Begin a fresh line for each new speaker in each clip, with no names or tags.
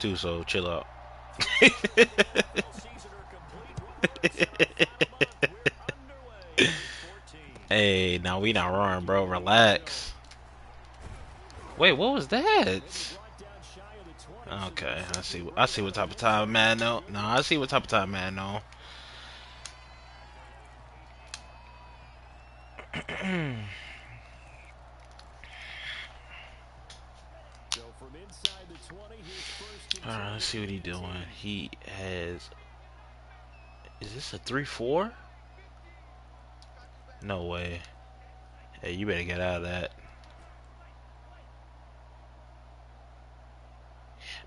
too, so chill out. Hey, now we not wrong, bro. Relax. Wait, what was that? Okay, I see. I see what type of time, man. No, no, I see what type of time, man. No. All right, let's see what he doing. He has. Is this a 3-4? No way. Hey, you better get out of that.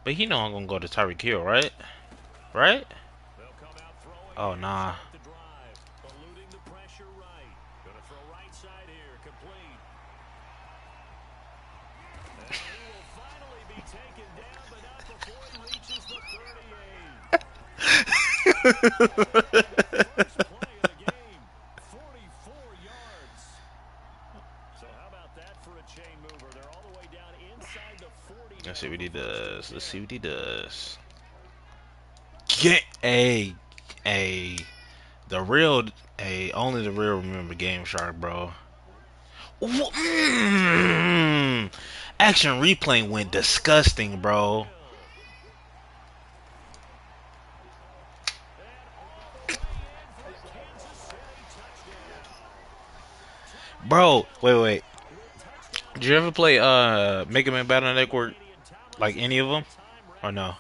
But he know I'm gonna go to Tyreek Hill, right? Right? Oh nah. Let's see what he does. Let's see what he does. Get a the real only the real remember Game Shark, bro. Action replay went disgusting, bro. Bro, wait. Did you ever play Mega Man Battle Network? Like any of them? Or no?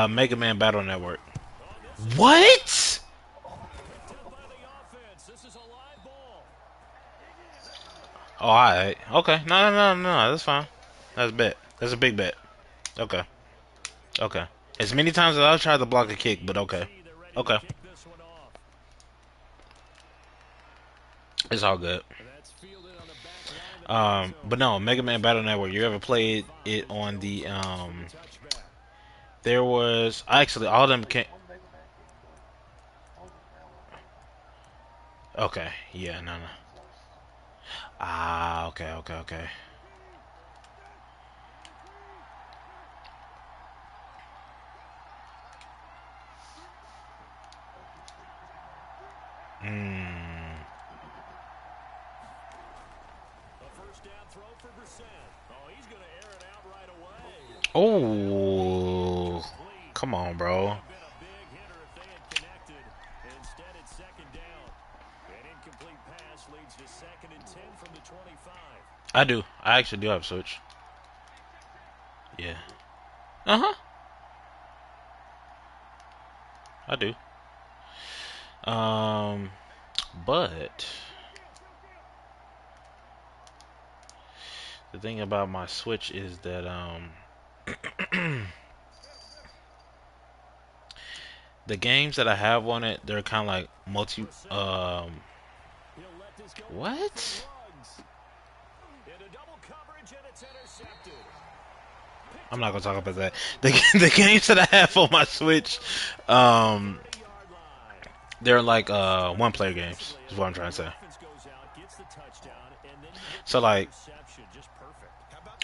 Mega Man Battle Network. What? Oh, alright. Okay. No. That's fine. That's a bet. That's a big bet. Okay. Okay. As many times as I've tried to block a kick, but okay. Okay. It's all good. But no, Mega Man Battle Network. You ever played it on the There was actually all of them came. Okay. Yeah. No. Ah. Okay. Hmm. Oh. Come on, bro. I do. I actually do have a Switch. Yeah. Uh-huh. I do. Um, but the thing about my Switch is that the games that I have on it, they're kind of like multi what? I'm not gonna talk about that. The games that I have on my Switch, um, they're like one player games. Is what I'm trying to say. So like,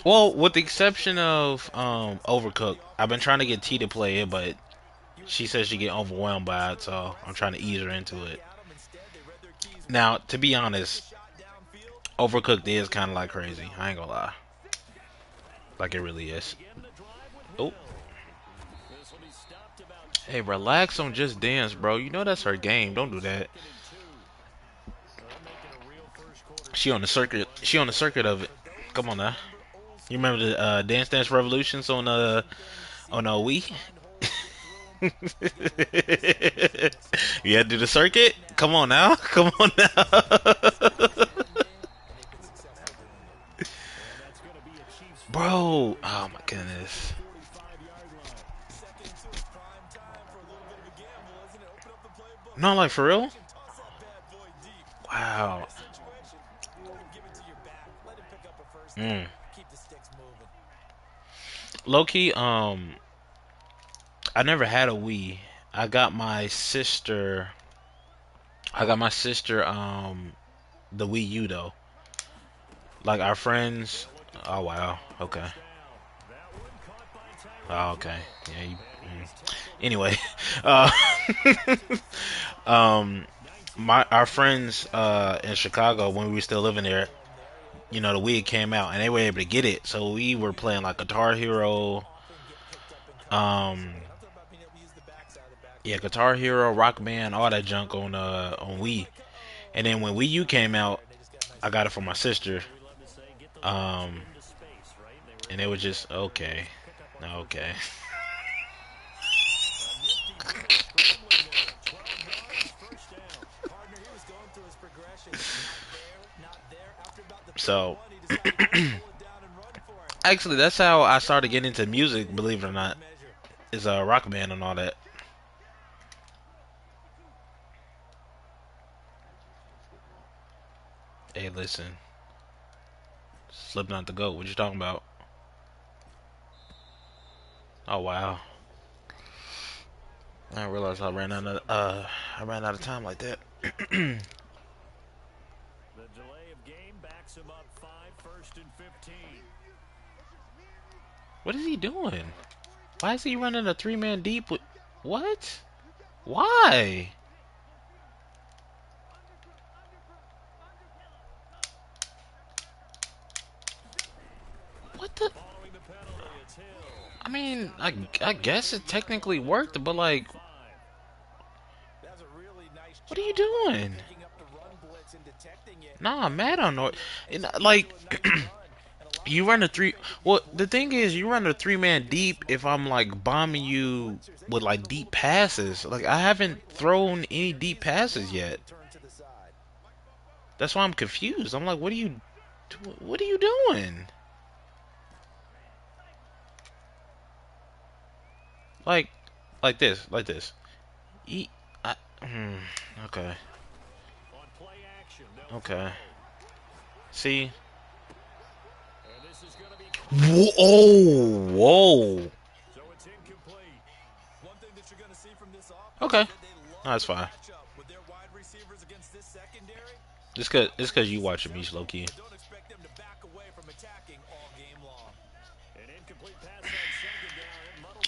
well, with the exception of Overcooked, I've been trying to get T to play it, but she says she get overwhelmed by it, so I'm trying to ease her into it. Now, to be honest, Overcooked is kind of like crazy. I ain't gonna lie, like it really is. Oh, hey, relax on Just Dance, bro. You know that's her game. Don't do that. She on the circuit. She on the circuit of it. Come on now. You remember the Dance Dance Revolutions on Wii? You had to do the circuit? Come on now. Come on now. Bro, oh my goodness. No, like for real? Wow. Mm. Low key, I never had a Wii. I got my sister. I got my sister. The Wii U though. Like our friends. Oh wow. Okay. Oh, okay. Yeah. Anyway, uh, um, our friends in Chicago when we were still living there, you know, the Wii came out and they were able to get it, so we were playing like Guitar Hero, um, yeah, Guitar Hero, Rock Band, all that junk on Wii. And then when Wii U came out, I got it for my sister. Um, and it was just okay, okay. So, actually, that's how I started getting into music. Believe it or not, is a Rock Band and all that. Hey, listen, Slipknot the GOAT. What you talking about? Oh wow, I didn't realize I ran out of time like that. What is he doing? Why is he running a three-man deep with... What? Why? What the... I mean, I guess it technically worked, but like... What are you doing? Nah, I'm mad on North. Like... You run a three... Well, the thing is, you run a three-man deep if I'm like bombing you with like deep passes. Like, I haven't thrown any deep passes yet. That's why I'm confused. I'm like, what are you... What are you doing? Like, like this. E I, okay. Okay. See? Whoa! Oh, whoa! Okay. No, that's fine. It's cause you watching me, low key.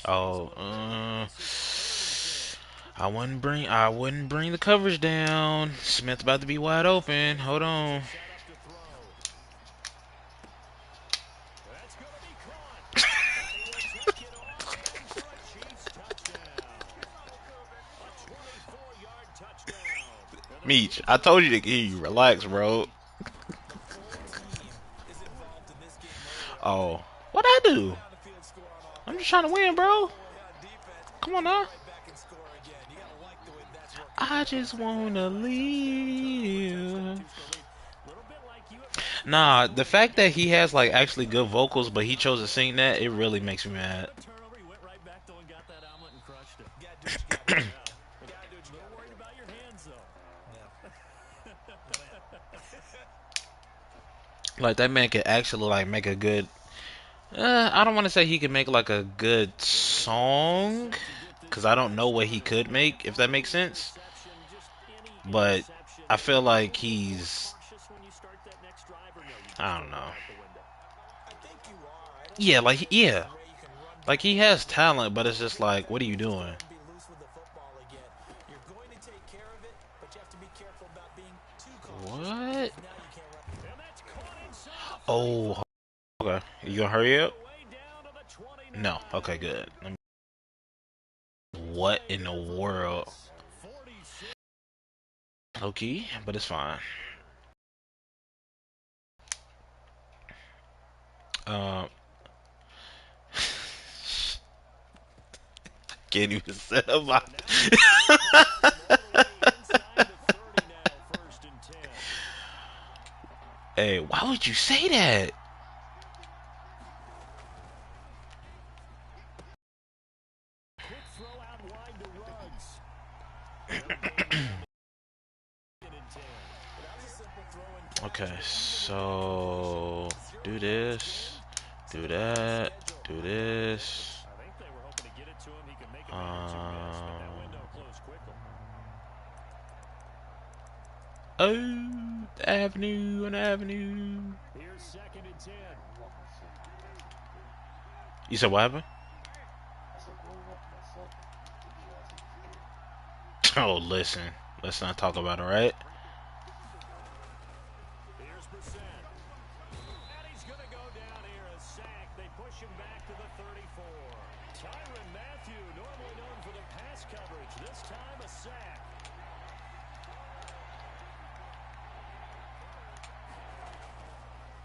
Oh, I wouldn't bring the coverage down. Smith about to be wide open. Hold on. Meech, I told you to get you. Relax, bro. Oh, what I do? I'm just trying to win, bro. Come on now. I just wanna live. Nah, the fact that he has like actually good vocals, but he chose to sing that, it really makes me mad. Like that man could actually like make a good. I don't want to say he could make like a good song, cause I don't know what he could make, if that makes sense. But I feel like I don't know. Yeah, like he has talent, but it's just like, what are you doing? What? Oh, okay. You gonna hurry up? No. Okay, good. What in the world? Okay, but it's fine. Um, can't even say about. Hey, why would you say that? Okay, so do this, do that, do this. Um, oh, the avenue, an avenue. You said what happened? Oh, listen. Let's not talk about it, right?
Here's Brissett. And he's going to go down here, a sack. They push him back to the 34. Tyrann Mathieu, normally known for the pass coverage. This time a sack.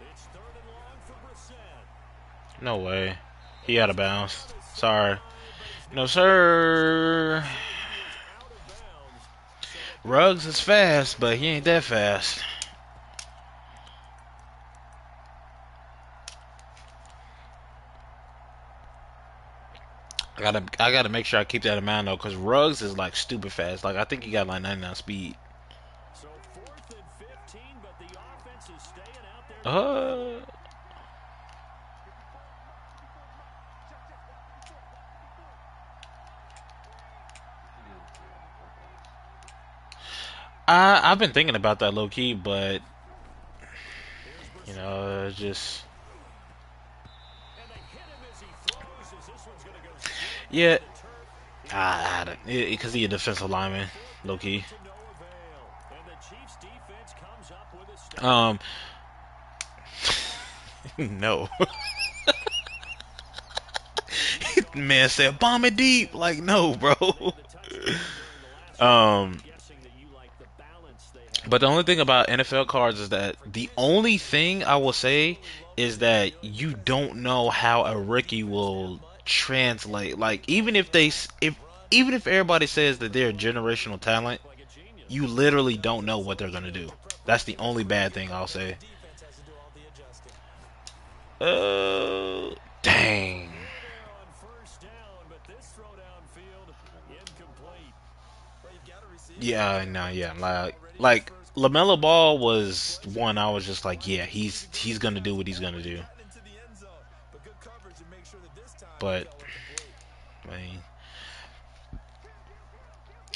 It's 3rd and long for Brissett.
No way. He out of bounds. Sorry. No, sir. Ruggs is fast, but he ain't that fast. I gotta make sure I keep that in mind though, cause Ruggs is like stupid fast. Like I think he got like 99 speed.
So 4th and 15, but the offense is staying out there.
I've been thinking about that low key, but you know, just yeah. Because he a defensive lineman, low key. No. Man said bomb it deep. Like no, bro. But the only thing about NFL cards is that the only thing I will say is that you don't know how a rookie will translate. Like even if everybody says that they're a generational talent, you literally don't know what they're gonna do. That's the only bad thing I'll say. Dang. Yeah, no, yeah, like LaMelo Ball was one. I was just like, yeah, he's gonna do what he's gonna do. But I mean,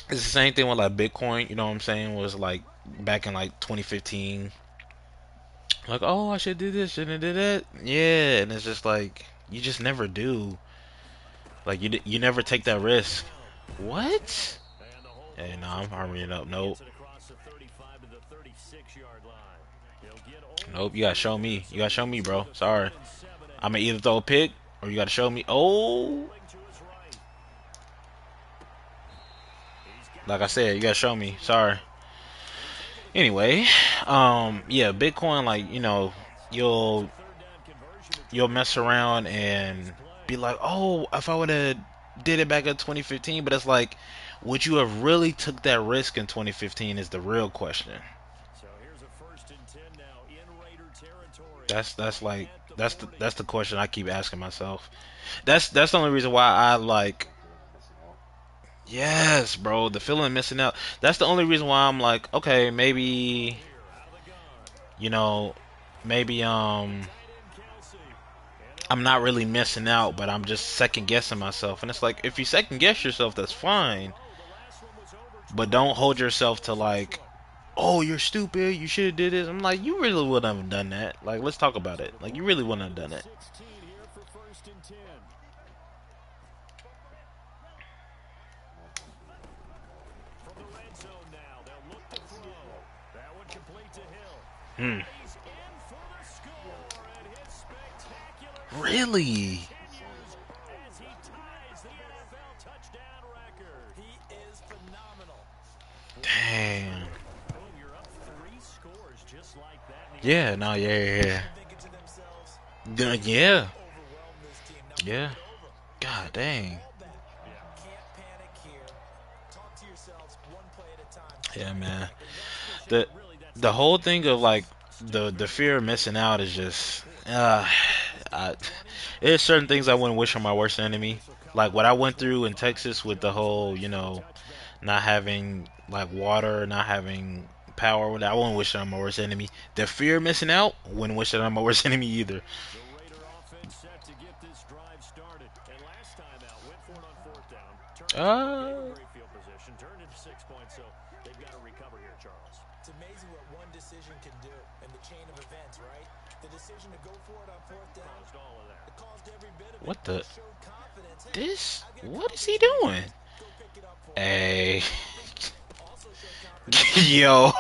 it's the same thing with like Bitcoin. You know what I'm saying? Was like back in like 2015. Like, oh, I should do this, shouldn't have did that. Yeah, and it's just like you just never do. Like you never take that risk. What? Hey, no, I'm harming it up. Nope. Nope, you gotta show me. You gotta show me, bro. Sorry. I'm gonna either throw a pick or you gotta show me. Oh. Like I said, you gotta show me. Sorry. Anyway, yeah, Bitcoin, like, you know, you'll mess around and be like, oh, if I would have did it back in 2015, but it's like, would you have really took that risk in 2015 is the real question. That's the question I keep asking myself. That's the only reason why I like. Yes, bro, the feeling of missing out. That's the only reason why I'm like, okay, maybe, you know, maybe I'm not really missing out, but I'm just second guessing myself. And it's like, if you second guess yourself, that's fine, but don't hold yourself to like, oh, you're stupid, you should have did this. I'm like, you really wouldn't have done that. Like, let's talk about it. Like, you really wouldn't have done it. Hmm. Really? Damn. Yeah, no, yeah. Yeah. Yeah. God dang. Yeah, man. The the whole thing of like the fear of missing out is just I, there's certain things I wouldn't wish on my worst enemy. Like what I went through in Texas with the whole, you know, not having like water, not having power. I wouldn't wish it on my worst enemy. The fear of missing out, wouldn't wish it on my worst enemy either. Uh, what the? What is he doing? Hey. Yo,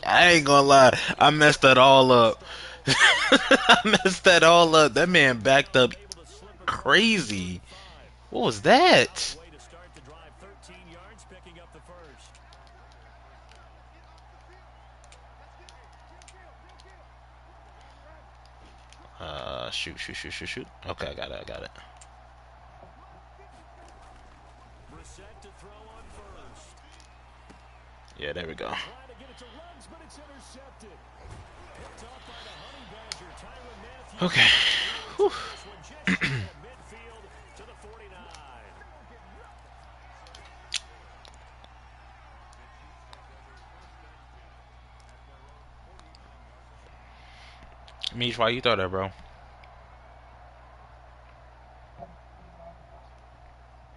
I ain't gonna lie. I messed that all up. I messed that all up. That man backed up
Able to slip it forward to third
crazy.
and 5.
What was
On the
that?
way to start the drive, 13 yards, picking up the first.
Shoot. Okay, I got it. I got it.
Brissett to throw on first.
Yeah, there we go.
Trying to get it to Ruggs, but it's intercepted. Picked off by the Honey Badger, Tyrann Mathieu.
Okay.
He will
Whew.
take this one just shy of midfield to the 49.
Mish, why you thought that, bro?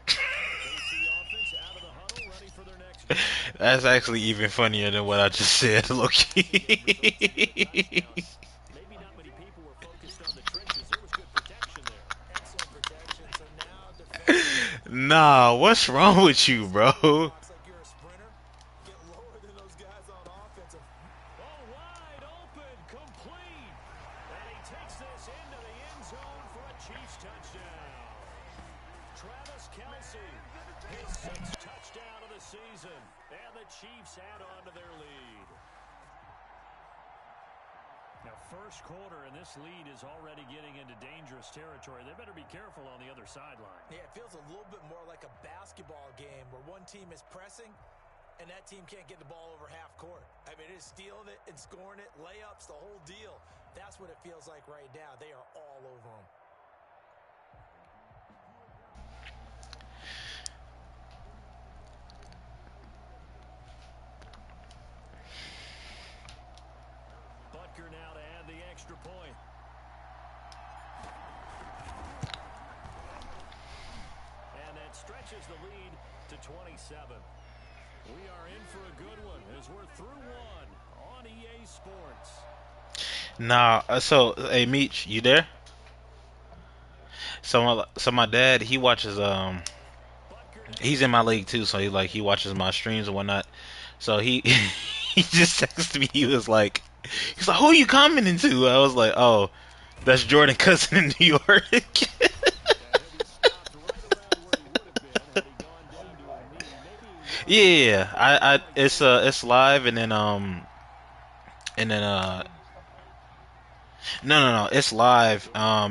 KC offense out of the huddle, ready for their next drive.
That's actually even funnier than what I just said, Loki.
Maybe not many people were focused on the trenches. There was good protection there. Excellent protection. So now defensively,
Nah, what's wrong with you, bro?
Looks like you're a sprinter. Get lower than those guys on offense.
oh, wide open, complete. And he takes this into the end zone for a Chiefs touchdown. Travis Kelce, his 6th touchdown of the season. And the Chiefs add on to their lead. Now, first quarter, and this lead is already getting into dangerous territory. They better be careful on the other sideline.
Yeah, it feels a little bit more like a basketball game where one team is pressing and that team can't get the ball over half court. I mean, it is stealing it and scoring it, layups, the whole deal. That's what it feels like right now. They are all over them.
Butker now to add the extra point. And that stretches the lead to 27. We are in for a good one as we're through one on EA Sports.
Nah, so hey Meech, you there? So my dad, he watches he's in my league too, so he watches my streams and whatnot. So he he just texted me. He's like, who are you commenting to? I was like, oh, that's Jordan Cousin in New York.
He'll be stopped right around where he would have been had he gone down to a knee. Maybe
Yeah, it's live and then no, it's live.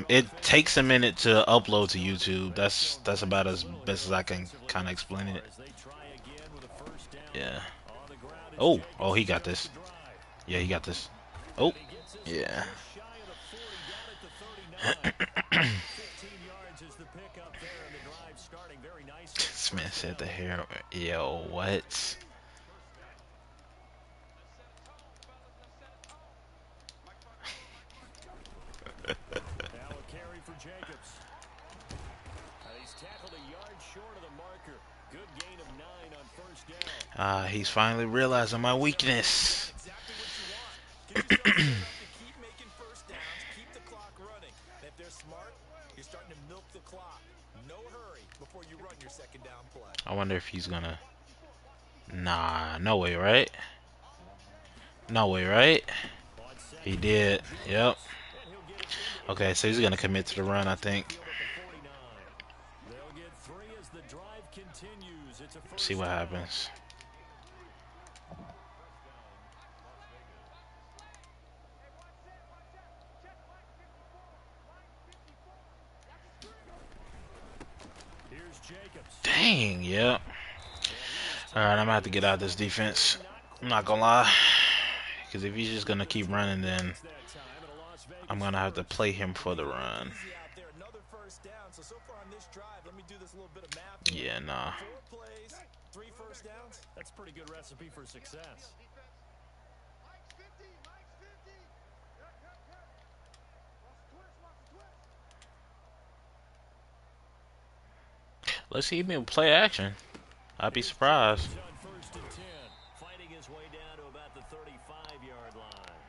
It takes a minute to upload to YouTube. That's about as best as I can kind of explain it.
as they try again with a first down
Yeah.
on the ground. It's
Oh,
Jacobs
he
who
got
starts
this.
the drive.
Yeah, he got this. Oh,
And he gets this
yeah.
just shy of the 40 down at the 39. 15 yards is the pickup there, and the drive starting very nicely.
This man said the hair. Yo, what?
Now a carry for Jacobs. And he's tackled a yard short of the marker. Good gain of 9 on first down.
He's finally realizing my weakness.
Exactly what you want. Give yourself enough to keep making first downs, keep the clock running. And if they're smart, you're starting to milk the clock. No hurry before you run your second down play.
I wonder if he's gonna. Nah, no way, right? No way, right?
On second
He did. Yep.
and he'll get it into
Okay, so he's gonna commit to the run, I think.
field at the 49. They'll get 3 as the drive continues. It's a first
See what
down.
happens.
Here's Jacobs.
Dang, yep. Alright, I'm gonna have to get out of this defense. I'm not gonna lie. Because if he's just gonna keep running, then
That time and a Las Vegas
I'm gonna have to
first.
play him for the run.
Easy out there. Another first down. So far on this drive, let me do this little bit of math. here.
Yeah, nah.
4 plays, 3 first downs.
That's a pretty good recipe for success.
Let's see him play action. I'd be surprised.
He's on first and 10, fighting his way down to about the 35-yard line.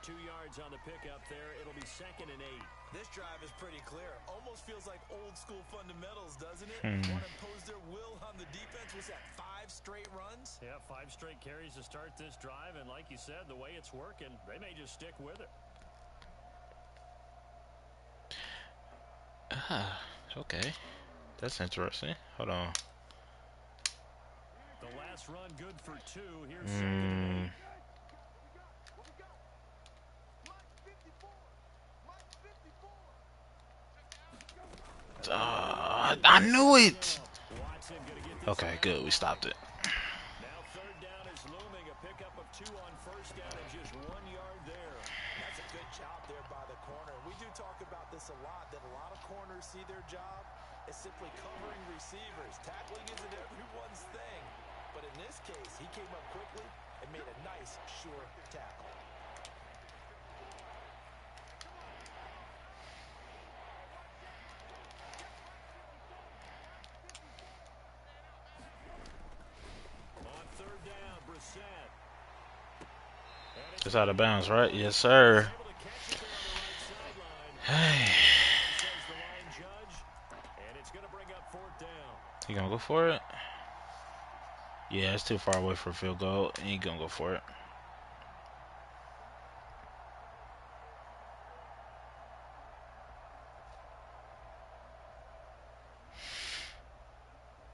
2 yards on the pickup there. It'll be 2nd and 8.
This drive is pretty clear. Almost feels like old school fundamentals, doesn't it? Want to impose their will on the defense. Was that 5 straight runs?
Yeah, 5 straight carries to start this drive. And like you said, the way it's working, they may just stick with it.
Okay. That's interesting. Hold on.
The last run good for 2. Here's 2nd and 8.
I knew it. Okay, good. We stopped it.
Now 3rd down is looming. A pickup of 2 on 1st down and just 1 yard there.
That's a good job there by the corner. We do talk about this a lot, that a lot of corners see their job as simply covering receivers. Tackling isn't everyone's thing. But in this case, he came up quickly and made a nice, sure tackle.
On 3rd down, Brissett.
It's out of bounds, right? Yes, sir.
Able to catch it there on the right sideline.
Hey.
Says the line judge. And it's going to bring up 4th down.
You gonna go for it? Yeah, it's too far away for a field goal. He ain't gonna go for it.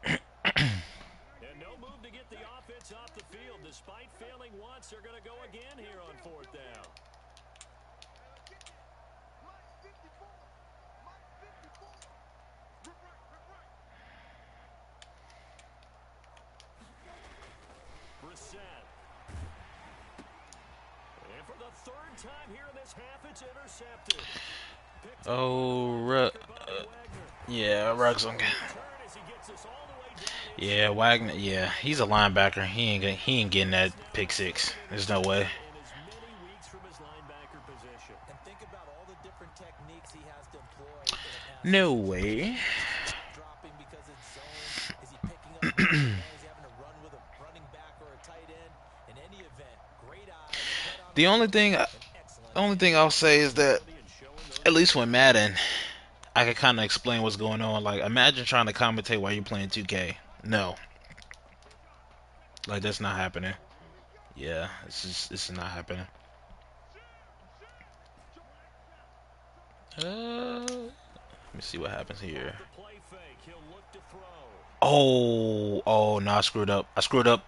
And no move to get the offense off the field. Despite failing once, they're going to go again here on 4th down. Brissett. And for the 3rd time here in this half, it's intercepted.
Oh, yeah, Ruggs on. Yeah, Wagner. Yeah, he's a linebacker. He ain't getting that pick 6. There's no way. No way.
Dropping because it's zone. Is he picking up? Is he having to run with a running back or a tight end? In any event, great eyes.
The only thing I'll say is that at least with Madden, I can kind of explain what's going on. Like, imagine trying to commentate while you're playing 2K. No, like that's not happening. Yeah, this is not happening. Let me see what happens here. Oh, no, I screwed up. I screwed up.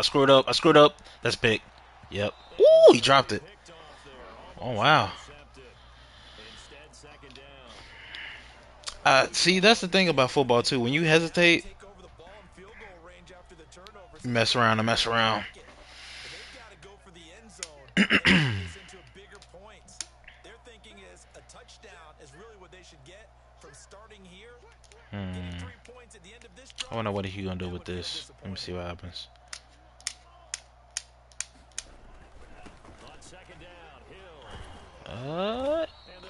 That's big. Yep. Ooh, he dropped it. Oh, wow. See, that's the thing about football, too. When you hesitate, you mess around and mess around. I wonder what he gonna do with this. Let me see what happens.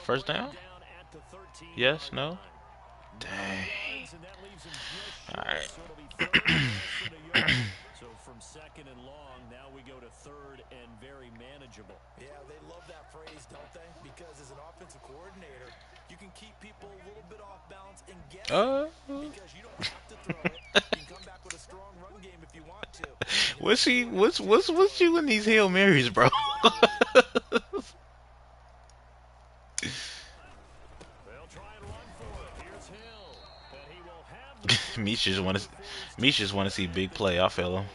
First down? Yes, no? Dang. Alright.
So from 2nd and long, now we go to 3rd and very manageable.
Yeah, they love that phrase, don't they? Because as an offensive coordinator, you can keep people a little bit off balance and get because you don't have to throw it. You can come back with a strong run game if you want to.
What's you in these Hail Marys, bro? Misha just want to see big play. I feel him.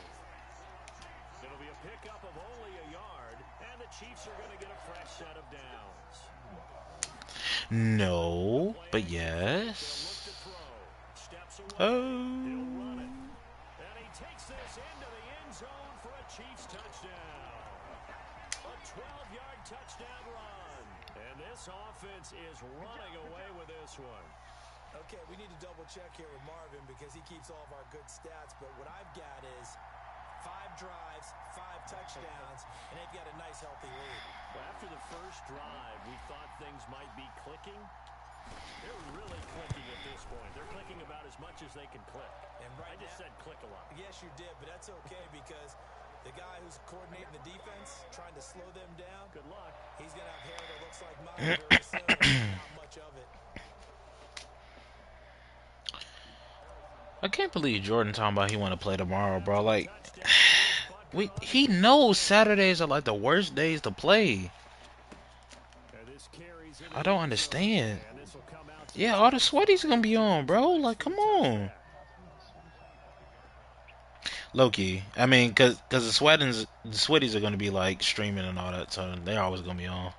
It'll be a pickup of only a yard, and the Chiefs are going to get a fresh set of downs.
No, but yes. Oh.
And he takes this into the end zone for a Chiefs touchdown. A 12-yard touchdown run. And this offense is running away with this one.
Okay, we need to double check here with Marvin because he keeps all of our good stats, but what I've got is 5 drives, 5 touchdowns, and they've got a nice healthy lead.
Well, after the first drive, we thought things might be clicking. They're really clicking at this point. They're clicking about as much as they can click.
And right
I just said click a lot.
Yes, you did, but that's okay because The guy who's coordinating the defense, trying to slow them down.
Good luck.
He's going to have hair that looks like mine very soon, and not much of it.
I can't believe Jordan talking about he want to play tomorrow, bro. Like, he knows Saturdays are like the worst days to play. I don't understand. Yeah, all the sweaties gonna be on, bro. Like, come on. Low-key. I mean, cause the sweaties are gonna be like streaming and all that, so they're always gonna be on.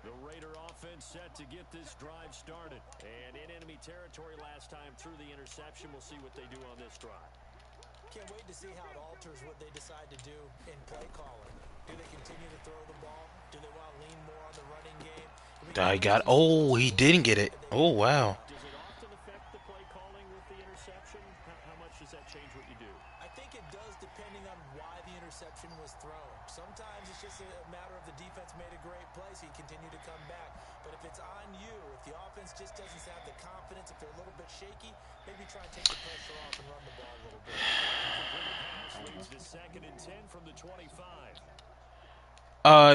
The Raider offense set to get this drive started. And in enemy territory last time through the interception. We'll see what they do on this drive.
Can't wait to see how it alters what they decide to do in play calling. Do they continue to throw the ball? Do they want to lean more on the running game?
Oh, he didn't get it. Oh, wow.
Does it often affect the play calling with the interception? How much does that change what you do?
I think it does, depending on why the interception was thrown. Sometimes it's just a matter of the defense made a great play, so you continue to come back. But if it's on you, if the offense just doesn't have the confidence, if they're a little bit shaky, maybe try and take the pressure off and run the ball a little bit.
Pass leads to 2nd and 10 from the 25.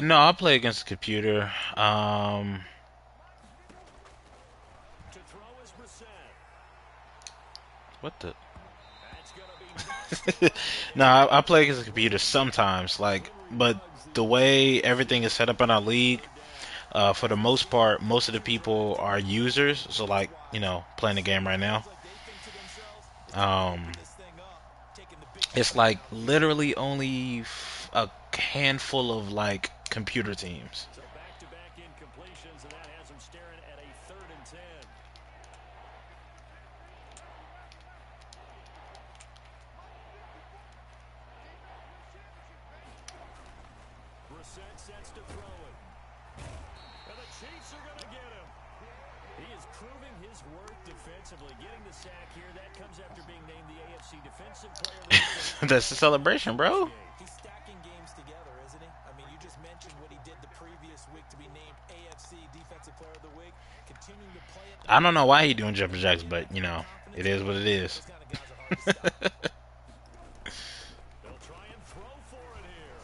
No, I play against the computer.
To throw is Brissett.
What the?
That's gonna be
No, I play against the computer sometimes, like, but the way everything is set up in our league, for the most part, most of the people are users. So, like, you know, playing the game right now. It's like literally only a handful of like computer teams.
So back-to-back incompletions, and that has them staring at a 3rd and 10. Brissett sets to throw it. And the Chiefs are going to get him. He is proving his worth defensively. Getting the sack here, that comes after being named the AFC Defensive Player of the Week.
That's the celebration, bro.
He's stacking games together, isn't he? I mean, you just mentioned what he did the previous week to be named AFC Defensive Player of the Week. Continuing to play it.
I don't know why he doing jumping jacks, but you know, it is what it is.
Those kind of guys are hard to stop.
They'll try and throw for it here.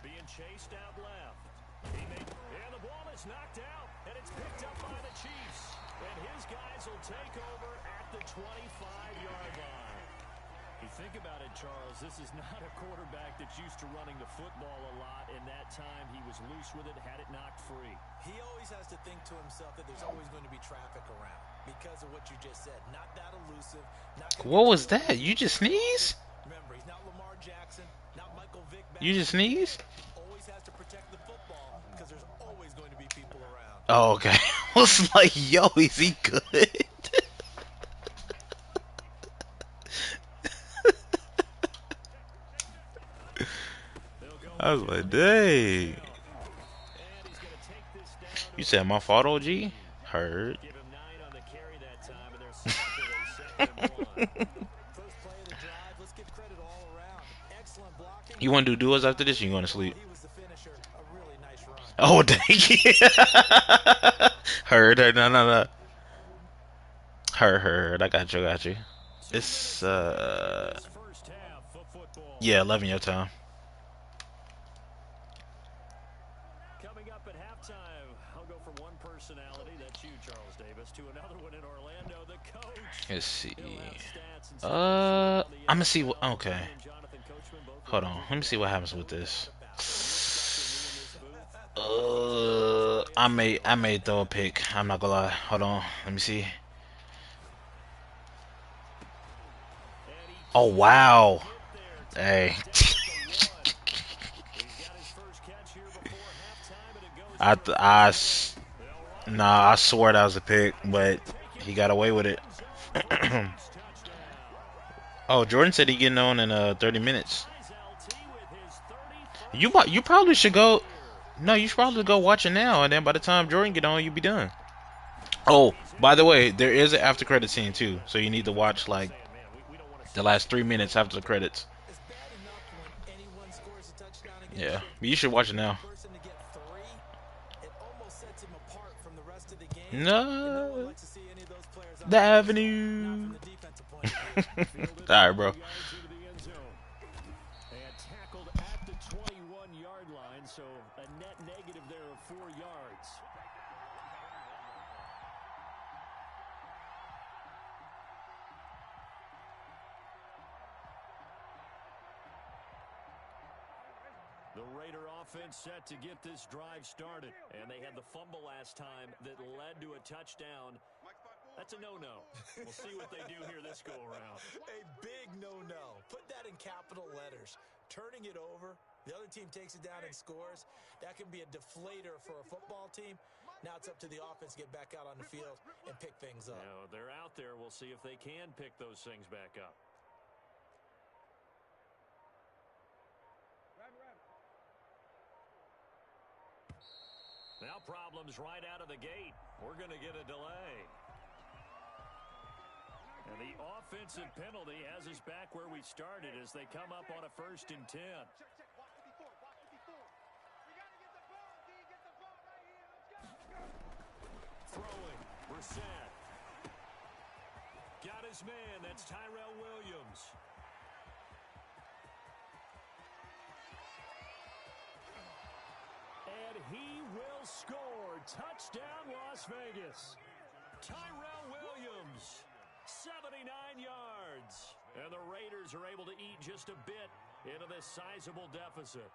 Being chased out left. And the ball is knocked out, and it's picked up by the Chiefs. And his guys will take over at the 25-yard line. You think about it, Charles, this is not a quarterback that's used to running the football a lot, and that time he was loose with it, had it knocked free.
He always has to think to himself that there's always going to be traffic around because of what you just said. Not that elusive. Not
What was that? You just sneeze?
Remember, he's not Lamar Jackson, not Michael Vick.
You just sneeze?
Always has to protect the football because there's always going to be people around.
Oh, okay. I was like, yo, is he good? I was like, dang. You said my fault, OG? Heard.
Give him 9 on the carry that time, and they're set for a 2nd and 1.
First play of the drive, let's give credit all around. Excellent blocking.
You want to do duos after this or you going to sleep?
He was the finisher. A really nice run.
Oh, dang. Heard. No. Heard. I got you. It's,
First half of football.
yeah, 11 your time.
Coming up at halftime, I'll go from one personality, that's you, Charles Davis, to another one in Orlando, the coach.
Let's see.
He'll have stats and
I'm gonna see what. Okay.
Jonathan Coachman, both
Hold on. Let me see what happens with this. I may throw a pick. I'm not gonna lie. Hold on. Let me see. Oh wow. Hey. I swore that was a pick, but he got away with it. Oh, Jordan said he getting on in 30 minutes. You probably should go. No, you should probably go watch it now, and then by the time Jordan get on, you'll be done. Oh, by the way, there is an after credit scene too, so you need to watch like the last 3 minutes after the credits. Yeah, but you should watch it now. No, the Avenue.
Fielded
All right,
4
bro.
yards into the end zone. And tackled at the 21-yard line, so a net negative there of 4 yards. The Raider offense set to get this drive started. And they had the fumble last time that led to a touchdown. That's a no-no. We'll see what they do here this go-around.
A big no-no. Put that in capital letters. Turning it over, the other team takes it down and scores. That can be a deflator for a football team. Now it's up to the offense to get back out on the field and pick things up.
Now, they're out there. We'll see if they can pick those things back up. Now problems right out of the gate. We're going to get a delay. And the offensive penalty has us back where we started as they come up on a 1st and 10. Throwing. Brissett. Got his man. That's Tyrell Williams. And he will score. Touchdown, Las Vegas. Tyrell Williams. 79 yards. And the Raiders are able to eat just a bit into this sizable deficit.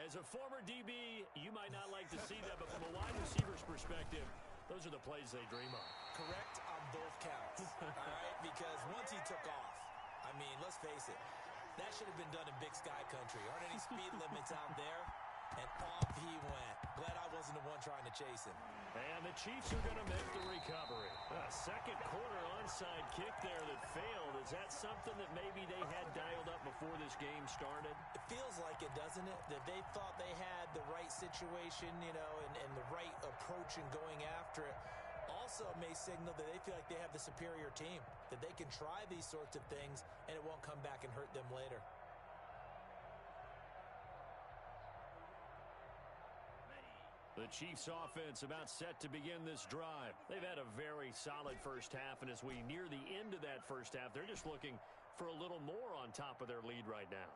As a former DB, you might not like to see that, but from a wide receiver's perspective, those are the plays they dream of.
Correct on both counts, all right? Because once he took off, I mean, let's face it, that should have been done in Big Sky Country. Aren't any speed limits out there? And off he went. Glad I wasn't the one trying to chase him.
And the Chiefs are going to make the recovery. A second quarter onside kick there that failed. Is that something that maybe they had dialed up before this game started?
It feels like it, doesn't it? That they thought they had the right situation, you know, and the right approach in going after it. Also may signal that they feel like they have the superior team, that they can try these sorts of things and it won't come back and hurt them later.
The Chiefs offense about set to begin this drive. They've had a very solid first half, and as we near the end of that first half, they're just looking for a little more on top of their lead right now.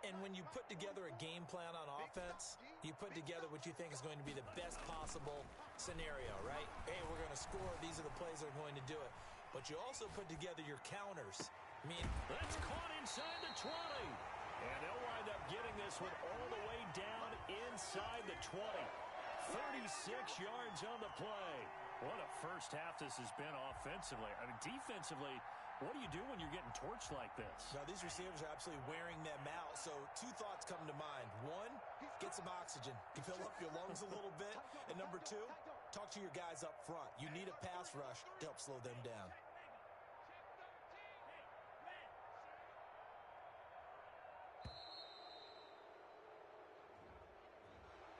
And when you put together a game plan on offense, you put together what you think is going to be the best possible scenario, right? Hey, we're going to score. These are the plays that are going to do it. But you also put together your counters. I mean,
that's caught inside the 20. And they'll wind up getting this one all the way down inside the 20. 36 yards on the play. What a first half this has been offensively. I mean, defensively, what do you do when you're getting torched like this?
Now, these receivers are absolutely wearing them out. So, two thoughts come to mind. One, get some oxygen. You fill up your lungs a little bit. And number two, talk to your guys up front. You need a pass rush to help slow them down.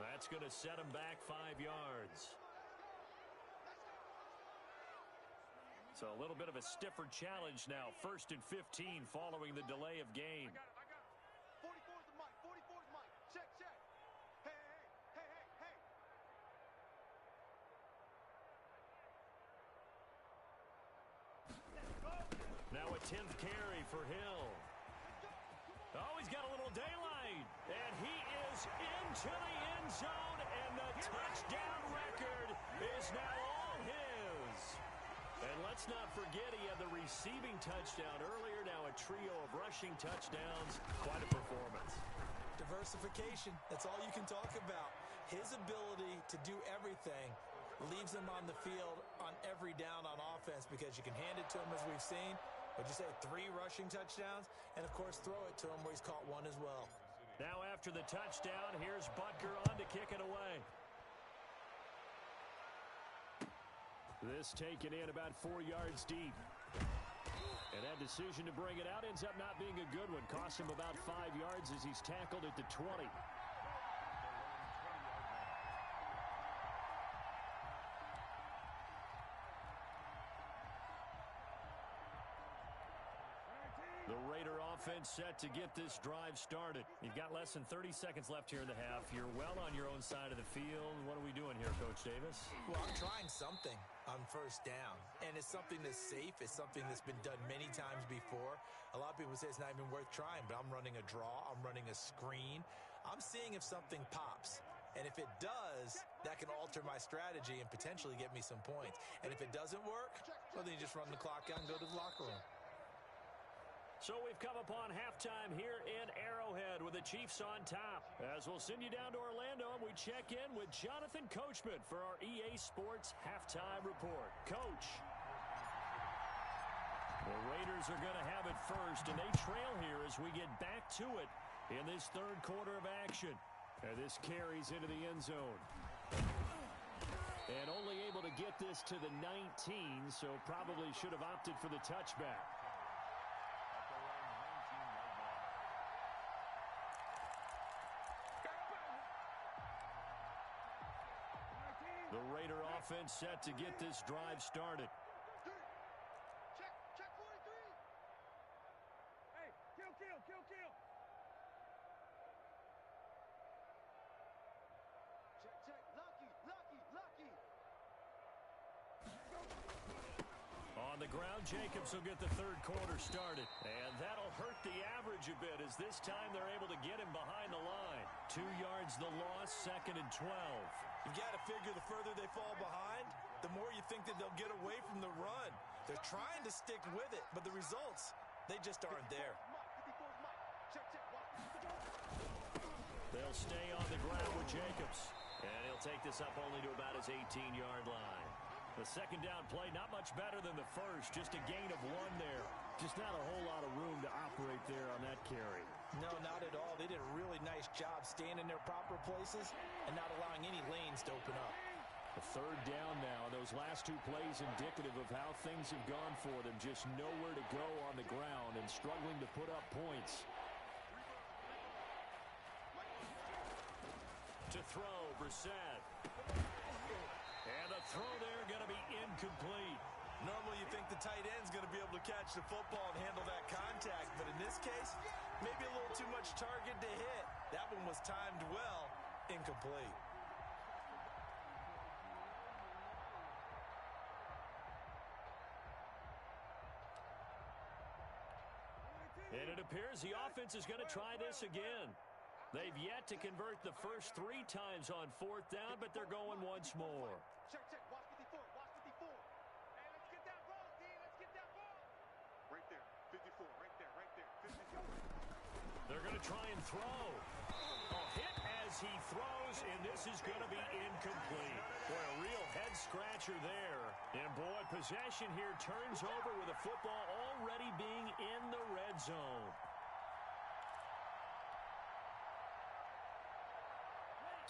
That's going to set him back 5 yards. So a little bit of a stiffer challenge now. 1st and 15 following the delay of game.
44's the mic. 44's the mic. Check, check. Hey.
Now a 10th carry for Hill. Oh, he's got a little daylight. And he is into the end zone. And the touchdown record is now all his. And let's not forget he had the receiving touchdown earlier. Now a trio of rushing touchdowns. Quite a performance.
Diversification. That's all you can talk about. His ability to do everything leaves him on the field on every down on offense because you can hand it to him as we've seen. Would you say 3 rushing touchdowns? And, of course, throw it to him where he's caught 1 as well.
Now after the touchdown, here's Butker on to kick it away. This taken in about 4 yards deep. And that decision to bring it out ends up not being a good one. Costs him about 5 yards as he's tackled at the 20. The Raider offense set to get this drive started. You've got less than 30 seconds left here in the half. You're well on your own side of the field. What are we doing here, Coach Davis?
Well, I'm trying something on first down, and it's something that's safe. It's something that's been done many times before. A lot of people say it's not even worth trying, but I'm running a draw. I'm running a screen. I'm seeing if something pops. And if it does, that can alter my strategy and potentially get me some points. And if it doesn't work, well, then you just run the clock out and go to the locker room.
So we've come upon halftime here in Arrowhead with the Chiefs on top. As we'll send you down to Orlando, and we check in with Jonathan Coachman for our EA Sports Halftime Report. Coach. The Raiders are going to have it first, and they trail here as we get back to it in this third quarter of action. And this carries into the end zone. And only able to get this to the 19, so probably should have opted for the touchback. The Raider offense set to get this drive started.
Check 43. Hey, kill. Check. Lucky.
On the ground, Jacobs will get the third quarter started. And that'll hurt the average a bit as this time they're able to get him behind the line. 2 yards the loss, 2nd and 12.
You've got to figure the further they fall behind, the more you think that they'll get away from the run. They're trying to stick with it, but the results, they just aren't there.
Check.
They'll stay on the ground with Jacobs. And he'll take this up only to about his 18-yard line. The second down play, not much better than the first. Just a gain of 1 there. Just not a whole lot of room to operate there on that carry.
No, not at all. They did a really nice job staying in their proper places and not allowing any lanes to open up.
A third down now. Those last 2 plays indicative of how things have gone for them. Just nowhere to go on the ground and struggling to put up points. To throw, Brissett. And the throw there going to be incomplete.
Normally you think the tight end's going to be able to catch the football and handle that contact, but in this case, maybe a little too much target to hit. That one was timed well, incomplete.
And it appears the offense is going to try this again. They've yet to convert the first 3 times on 4th down, but they're going once more.
Check. Watch 54. Hey, let's get that ball, D. Let's get that ball. Right there. 54. Right there. 54.
They're going to try and throw. A hit as he throws, and this is going to be incomplete. Boy, a real head-scratcher there. And, boy, possession here turns over with the football already being in the red zone.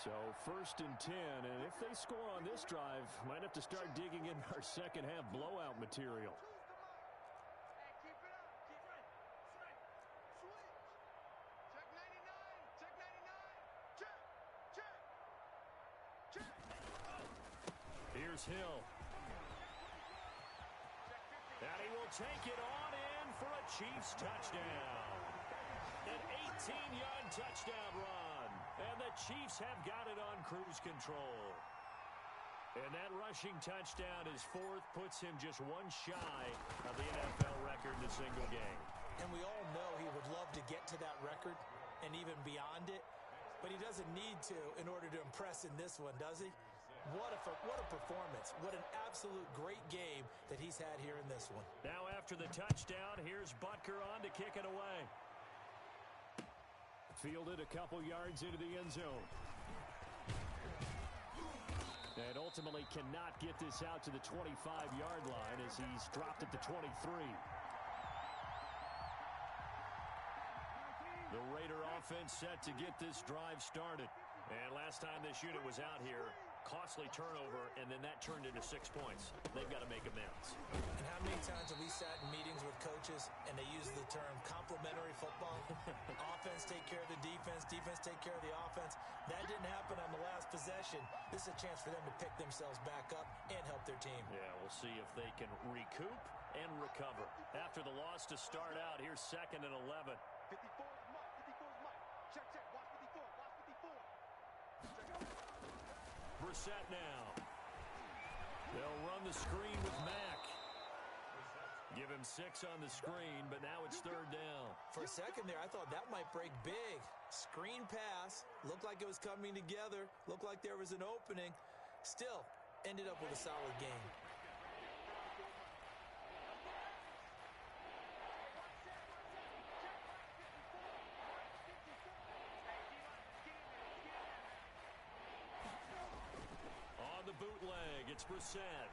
So 1st and 10, and if they score on this drive, might have to start digging in our second half blowout material.
Hey, keep it up. Keep it. Switch. Check 99. Check.
Here's Hill. And he will take it on in for a Chiefs touchdown. An 18-yard touchdown run. And the Chiefs have got it on cruise control. And that rushing touchdown is 4th, puts him just 1 shy of the NFL record in a single game.
And we all know he would love to get to that record and even beyond it, but he doesn't need to in order to impress in this one, does he? What a performance. What an absolute great game that he's had here in this one.
Now after the touchdown, here's Butker on to kick it away. Fielded a couple yards into the end zone. And ultimately cannot get this out to the 25-yard line as he's dropped at the 23. The Raider offense set to get this drive started. And last time this unit was out here, costly turnover, and then that turned into 6 points. They've got to make amends.
And how many times have we sat in meetings with coaches and they use the term complementary football? Offense take care of the defense, defense take care of the offense. That didn't happen on the last possession. possession. This is a chance for them to pick themselves back up and help their team.
Yeah, we'll see if they can recoup and recover. After the loss to start out, here's 2nd and 11.
54 is Mike. 54 is Mike. Check, check. Watch 54. Watch 54.
Brissett now. They'll run the screen with Mack. Give him 6 on the screen, but now it's 3rd down.
For a second there, I thought that might break big. Screen pass. Looked like it was coming together. Looked like there was an opening. Still, ended up with a solid game.
On the bootleg, it's Brissett.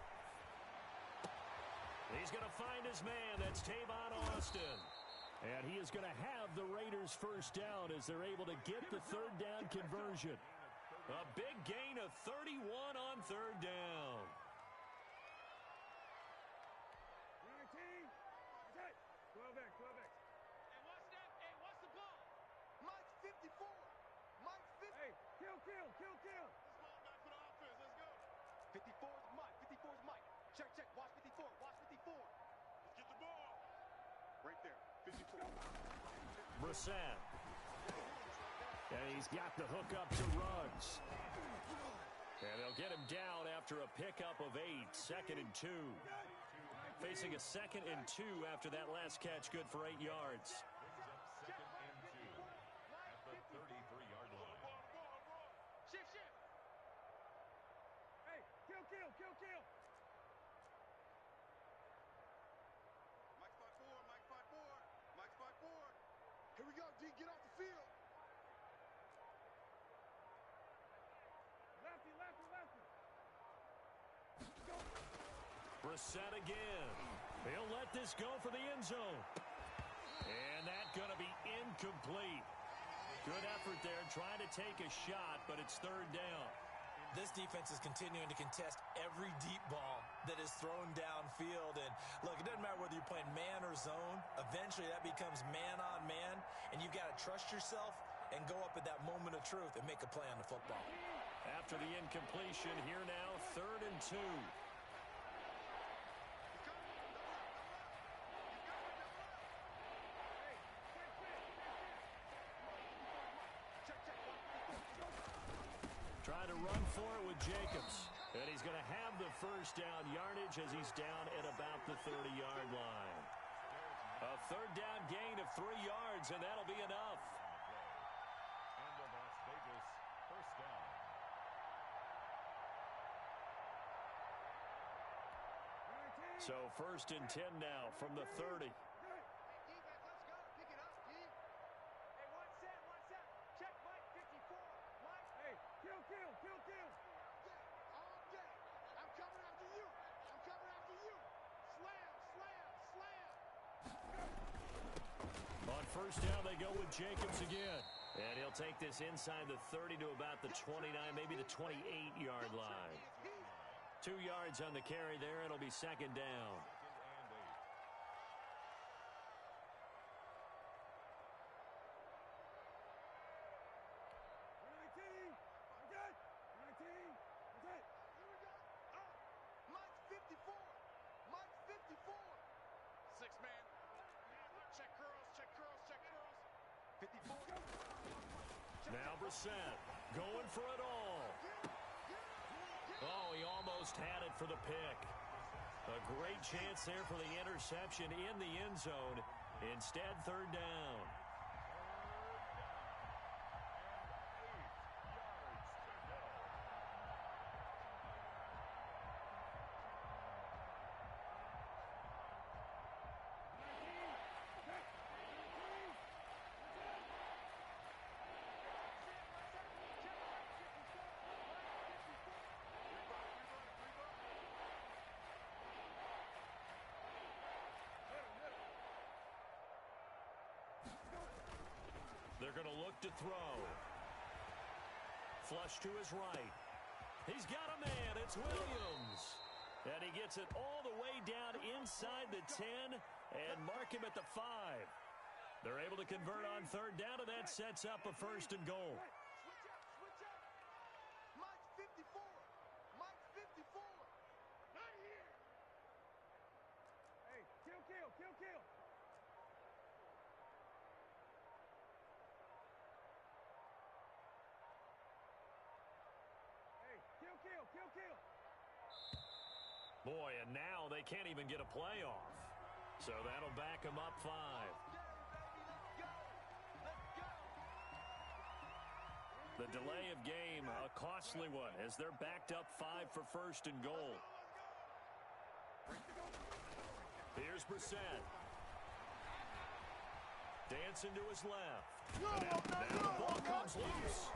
He's going to find his man. That's Tavon Austin. And he is going to have the Raiders first down as they're able to get the 3rd down conversion. A big gain of 31 on 3rd down.
19. 12X, 12X. Hey, what's that? Hey, what's the ball? Mike's 54. Mike's 50. Hey, kill. This ball back for the offense. Let's go. 54 is Mike. 54 is Mike. Check, check. Watch 54. Watch 54. Let's get the ball. Right there. 54.
Brissett. And he's got the hook up to Ruggs. And they'll get him down after a pickup of 8. 2nd and 2. Facing a 2nd and 2 after that last catch, good for 8 yards.
Second and 2 at the 33-yard line. Shift. Hey, kill. Mike 5-4. Here we go, D. Get off the field. Lefty.
Brissett again. He'll let this go for the end zone. And that's going to be incomplete. Good effort there, trying to take a shot, but it's 3rd down.
This defense is continuing to contest every deep ball that is thrown downfield. And look, it doesn't matter whether you're playing man or zone. Eventually that becomes man on man, and you've got to trust yourself and go up at that moment of truth and make a play on the football.
After the incompletion, here now, 3rd and 2. Trying to run for it with Jacobs. And he's going to have the first down yardage as he's down at about the 30-yard line. A 3rd down gain of 3 yards, and that'll be enough.
And the Las Vegas first down.
So 1st and 10 now from the 30.
Kill. All day. I'm coming after you. Slam.
On 1st down, they go with Jacobs again. And he'll take this inside the 30 to about the 29, maybe the 28-yard line. 2 yards on the carry there. It'll be 2nd down. Now Brissett going for it all. Oh, he almost had it for the pick. A great chance there for the interception in the end zone. Instead, 3rd down. They're going to look to throw. Flush to his right. He's got a man. It's Williams. And he gets it all the way down inside the 10 and mark him at the 5. They're able to convert on 3rd down, and that sets up a 1st and goal.
Switch up. Mike's Not here. Hey, kill, kill, kill, kill. Hey, kill, kill, kill, kill.
Boy, and now they can't even get a play off. So that'll back them up 5. The delay of game, a costly one, as they're backed up 5 for first and goal. Here's Brissett. Dancing to his left. Now the ball comes loose.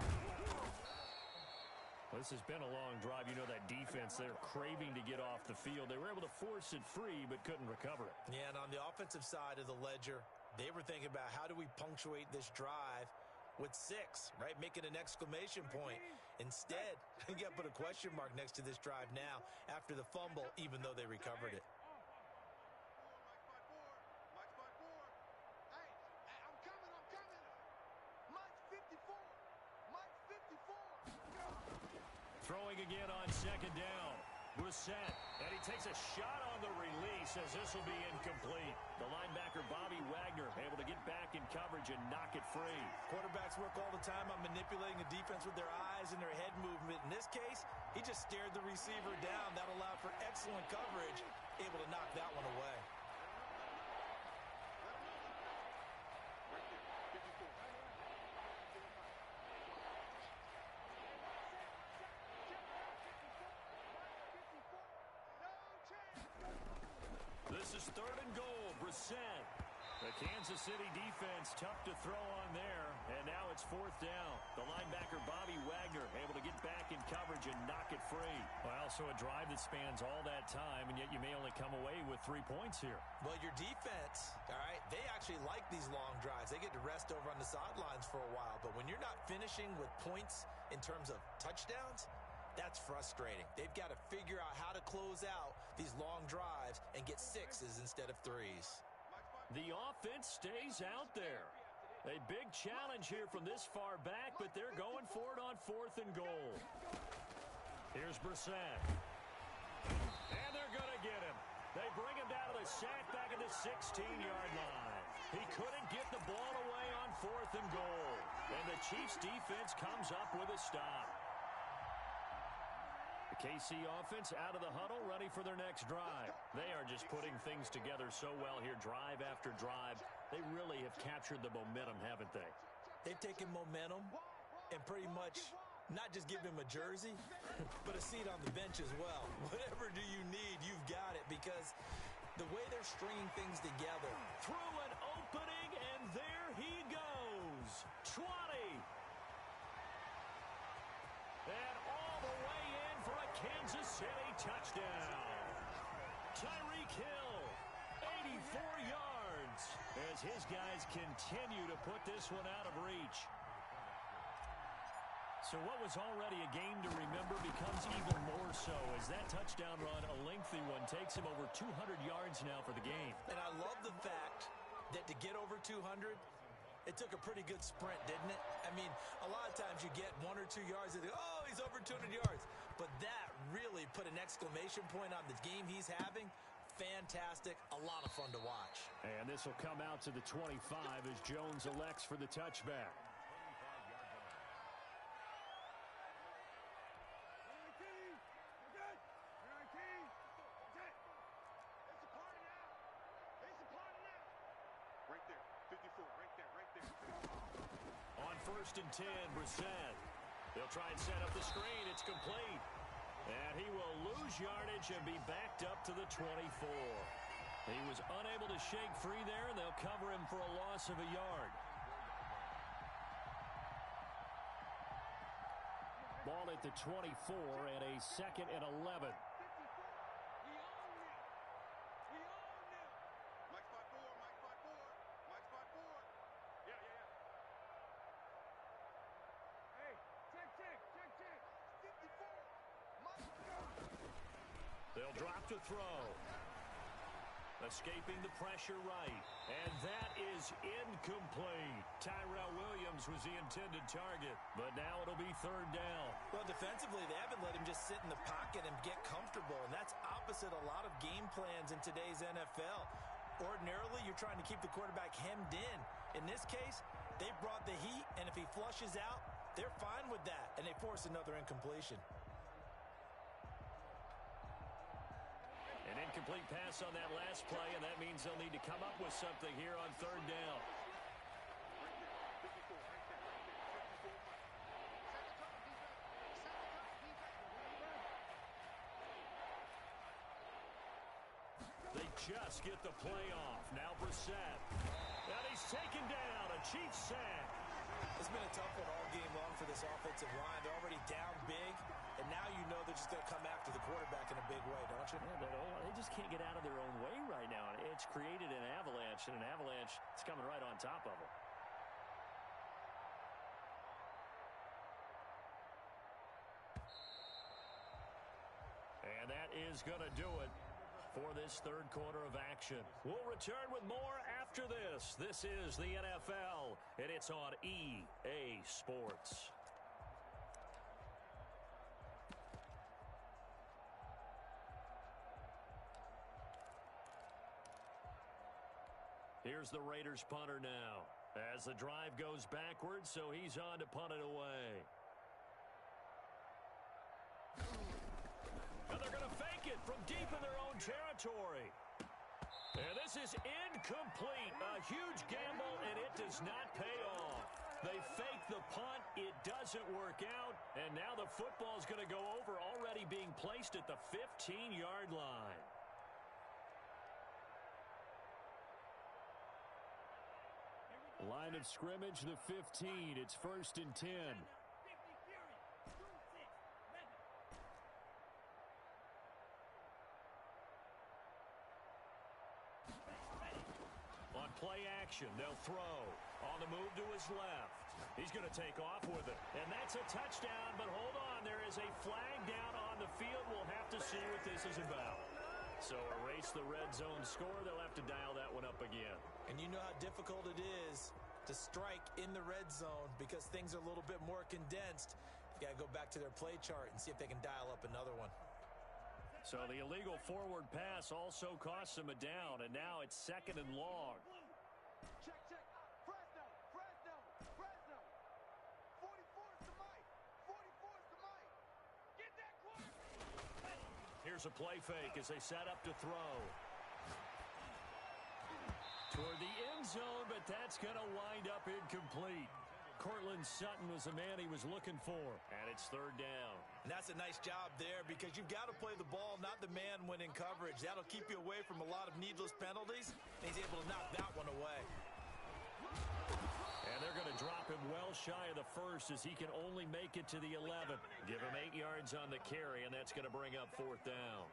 Well, this has been a long drive. You know that defense, they're craving to get off the field. They were able to force it free, but couldn't recover it.
Yeah, and on the offensive side of the ledger, they were thinking about how do we punctuate this drive with 6, right? Making an exclamation point. Instead, you got to put a question mark next to this drive now after the fumble, even though they recovered it.
Throwing again on second down. Brissett, and he takes a shot on the release as this will be incomplete. The linebacker, Bobby Wagner, able to get back in coverage and knock it free.
Quarterbacks work all the time on manipulating the defense with their eyes and their head movement. In this case, he just stared the receiver down. That allowed for excellent coverage, able to knock that one away.
This is 3rd and goal. Brissett. The Kansas City defense tough to throw on there. And now it's 4th down. The linebacker, Bobby Wagner, able to get back in coverage and knock it free. Well, so a drive that spans all that time, and yet you may only come away with 3 points here.
Well, your defense, all right, they actually like these long drives. They get to rest over on the sidelines for a while. But when you're not finishing with points in terms of touchdowns, that's frustrating. They've got to figure out how to close out these long drives and get 6s instead of 3s.
The offense stays out there. A big challenge here from this far back, but they're going for it on 4th and goal. Here's Brissett. And they're going to get him. They bring him down to the sack back at the 16-yard line. He couldn't get the ball away on 4th and goal. And the Chiefs defense comes up with a stop. The KC offense out of the huddle, ready for their next drive. They are just putting things together so well here, drive after drive. They really have captured the momentum, haven't they?
They've taken momentum and pretty much not just give him a jersey, but a seat on the bench as well. Whatever do you need, you've got it, because the way they're stringing things together.
Through an opening, and there he goes. 20. And all the way in for a Kansas City touchdown. Tyreek Hill, 84 yards, as his guys continue to put this one out of reach. So what was already a game to remember becomes even more so as that touchdown run, a lengthy one, takes him over 200 yards now for the game.
And I love the fact that to get over 200, it took a pretty good sprint, didn't it? I mean, a lot of times you get 1 or 2 yards and oh, he's over 200 yards. But that really put an exclamation point on the game he's having. Fantastic. A lot of fun to watch.
And this will come out to the 25 as Jones elects for the touchback.
Right there, 54, right there.
On 1st and 10, Brissett. They'll try and set up the screen. It's complete. And he will lose yardage and be backed up to the 24. He was unable to shake free there, and they'll cover him for a loss of a yard. Ball at the 24 and a 2nd and 11. They'll drop to throw. Escaping the pressure right. And that is incomplete. Tyrell Williams was the intended target, but now it'll be third down.
Well, defensively, they haven't let him just sit in the pocket and get comfortable, and that's opposite a lot of game plans in today's NFL. Ordinarily, you're trying to keep the quarterback hemmed in. In this case, they brought the heat, and if he flushes out, they're fine with that, and they force another incompletion.
An incomplete pass on that last play, and that means they'll need to come up with something here on third down. They just get the play off. Now Brissett. And he's taken down. A Chiefs sack.
It's been a tough one all game long for this offensive line. They're already down big, and now you know they're just going to come after the quarterback in a big way, don't you?
Yeah, they just can't get out of their own way right now. It's created an avalanche, and an avalanche is coming right on top of them. And that is going to do it for this third quarter of action. We'll return with more after this. This is the NFL, and it's on EA Sports. Here's the Raiders punter now. As the drive goes backwards, so he's on to punt it away. And they're going to fake it from deep in their own territory. And this is incomplete. A huge gamble, and it does not pay off. They fake the punt. It doesn't work out. And now the football is going to go over, already being placed at the 15-yard line. Line of scrimmage, the 15. It's 1st and 10. On play action, they'll throw. On the move to his left. He's going to take off with it. And that's a touchdown, but hold on. There is a flag down on the field. We'll have to see what this is about. So erase the red zone score. They'll have to dial that one up again.
And you know how difficult it is to strike in the red zone because things are a little bit more condensed. You got to go back to their play chart and see if they can dial up another one.
So the illegal forward pass also costs them a down, and now it's 2nd and long.
Check, check. Fresno, Fresno, Fresno. 44's the mic. 44's the mic. Get that quarterback.
Here's a play fake as they set up to throw. Toward the end zone, but that's going to wind up incomplete. Cortland Sutton was the man he was looking for, and it's 3rd down.
And that's a nice job there because you've got to play the ball, not the man when in coverage. That'll keep you away from a lot of needless penalties, and he's able to knock that one away.
And they're going to drop him well shy of the 1st as he can only make it to the 11. Give him 8 yards on the carry, and that's going to bring up 4th down.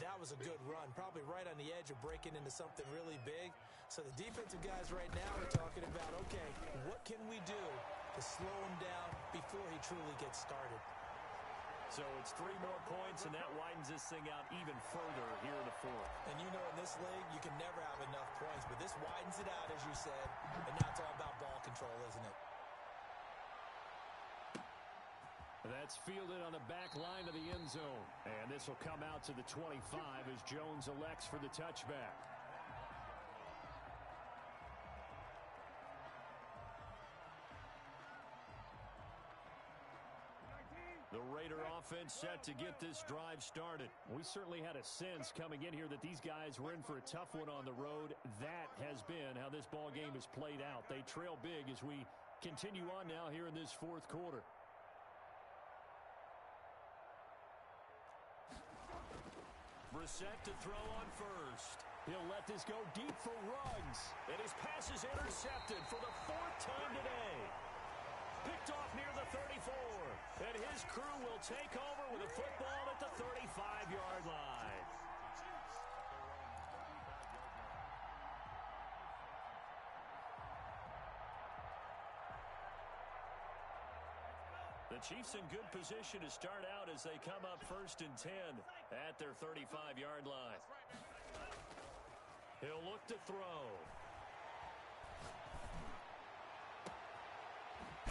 That was a good run, probably right on the edge of breaking into something really big. So the defensive guys right now are talking about, okay, what can we do to slow him down before he truly gets started?
So it's 3 more points, and that widens this thing out even further here in the 4th.
And you know in this league, you can never have enough points, but this widens it out, as you said, and now it's all about ball control, isn't it?
That's fielded on the back line of the end zone. And this will come out to the 25 as Jones elects for the touchback. The Raider offense set to get this drive started. We certainly had a sense coming in here that these guys were in for a tough one on the road. That has been how this ball game has played out. They trail big as we continue on now here in this 4th quarter. Brissett to throw on 1st. He'll let this go deep for Ruggs. And his pass is intercepted for the 4th time today. Picked off near the 34. And his crew will take over with a football at the 35-yard line. The Chiefs in good position to start out as they come up 1st and 10 at their 35-yard line. He'll look to throw.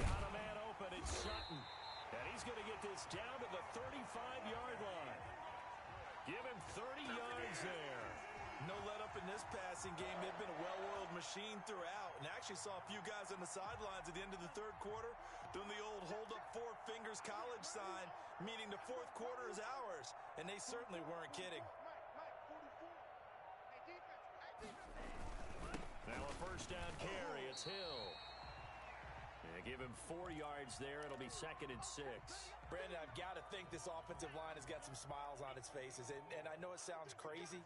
Got a man open. It's Sutton. And he's going to get this down to the 35-yard line. Give him 30 yards there.
No let up in this passing game. They've been a well-oiled machine throughout. And actually saw a few guys on the sidelines at the end of the third quarter doing the old hold up four fingers college sign, meaning the fourth quarter is ours. And they certainly weren't kidding.
Now a first down carry. It's Hill. And give him 4 yards there. It'll be 2nd and 6.
Brandon, I've got to think this offensive line has got some smiles on its faces. And I know it sounds crazy,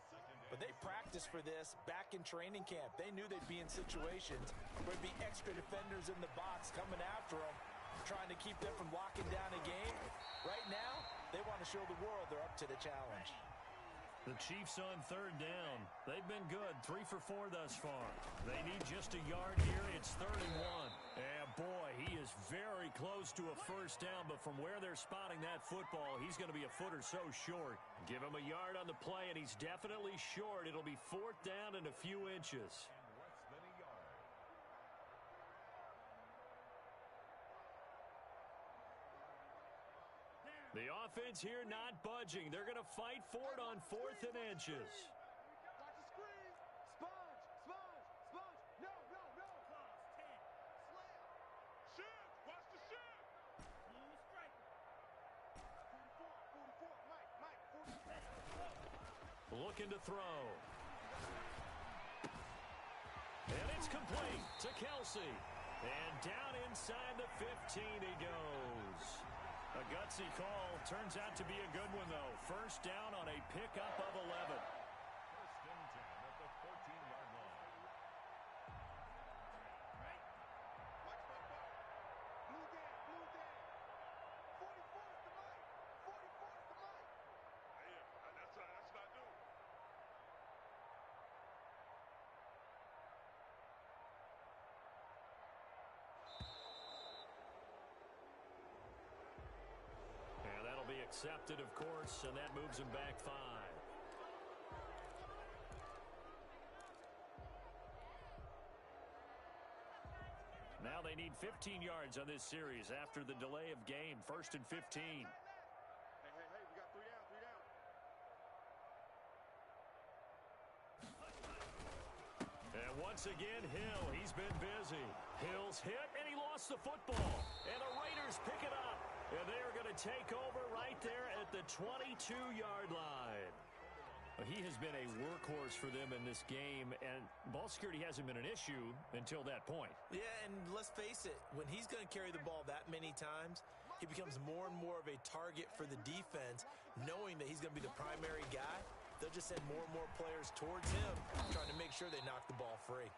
but they practiced for this back in training camp. They knew they'd be in situations where there'd be extra defenders in the box coming after them, trying to keep them from locking down a game. Right now, they want to show the world they're up to the challenge.
The Chiefs on 3rd down. They've been good, 3 for 4 thus far. They need just a yard here. It's 3rd and 1. And boy, he is very close to a first down, but from where they're spotting that football, he's going to be a foot or so short. Give him a yard on the play, and he's definitely short. It'll be 4th down and a few inches. The offense here not budging. They're going to fight for it on 4th and inches.
Watch the screen. Sponge. No. Clause 10. Slam. Shift. Watch the shift. Smooth strike. 44. Mike. 44.
Looking to throw. And it's complete to Kelsey. And down inside the 15 he goes. A gutsy call. Turns out to be a good one, though. First down on a pickup of 11.
First and 10 at the 14-yard line. Right? Watch my ball. Blue down. 44's the mic. 44's the mic. Yeah, that's what I do.
And that'll be accepted, of course, and that moves him back 5. Now they need 15 yards on this series after the delay of game. 1st and 15.
Hey, we got 3 down.
And once again, Hill, he's been busy. Hill's hit, and he lost the football. And the Raiders pick it up. And they are going to take over right there at the 22-yard line. Well, he has been a workhorse for them in this game, and ball security hasn't been an issue until that point.
Yeah, and let's face it, when he's going to carry the ball that many times, he becomes more and more of a target for the defense, knowing that he's going to be the primary guy. They'll just send more and more players towards him, trying to make sure they knock the ball free.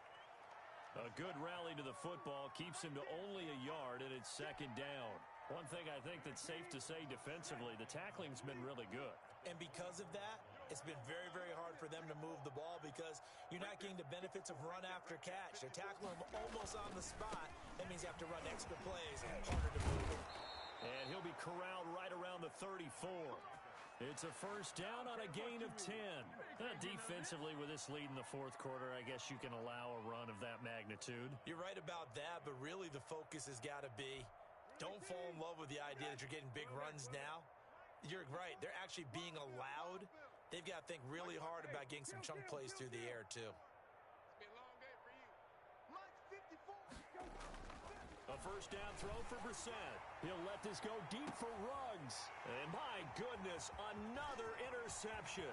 A good rally to the football keeps him to only a yard, and it's 2nd down. One thing I think that's safe to say defensively, the tackling's been really good.
And because of that, it's been very, very hard for them to move the ball because you're not getting the benefits of run after catch. They're tackling him almost on the spot. That means you have to run extra plays and harder to move him.
And he'll be corralled right around the 34. It's a first down on a gain of 10. Defensively, with this lead in the 4th quarter, I guess you can allow a run of that magnitude.
You're right about that, but really the focus has got to be don't fall in love with the idea that you're getting big runs now. You're right. They're actually being allowed. They've got to think really hard about getting some chunk plays through the air, too.
It's been a long day for you. Mike's 54.
A first down throw for Brissett. He'll let this go deep for Ruggs. And my goodness, another interception.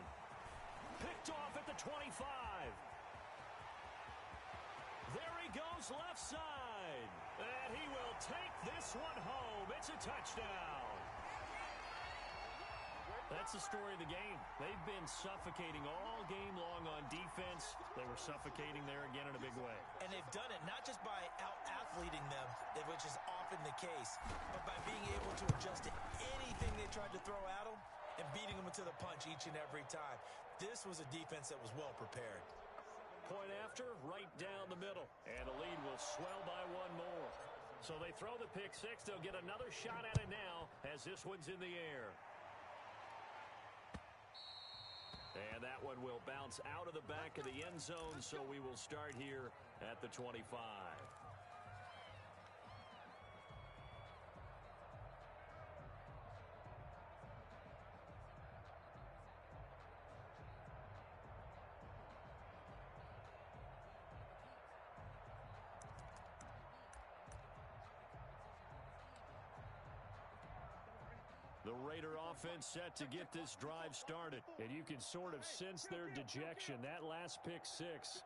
Picked off at the 25. There he goes left side. And he will take this one home. It's a touchdown. That's the story of the game. They've been suffocating all game long on defense. They were suffocating there again in a big way.
And they've done it not just by out-athleting them, which is often the case, but by being able to adjust to anything they tried to throw at them and beating them into the punch each and every time. This was a defense that was well prepared.
Point after, right down the middle. And the lead will swell by one more. So they throw the pick six. They'll get another shot at it now as this one's in the air. And that one will bounce out of the back of the end zone, so we will start here at the 25. The Raider offense set to get this drive started. And you can sort of sense their dejection. That last pick six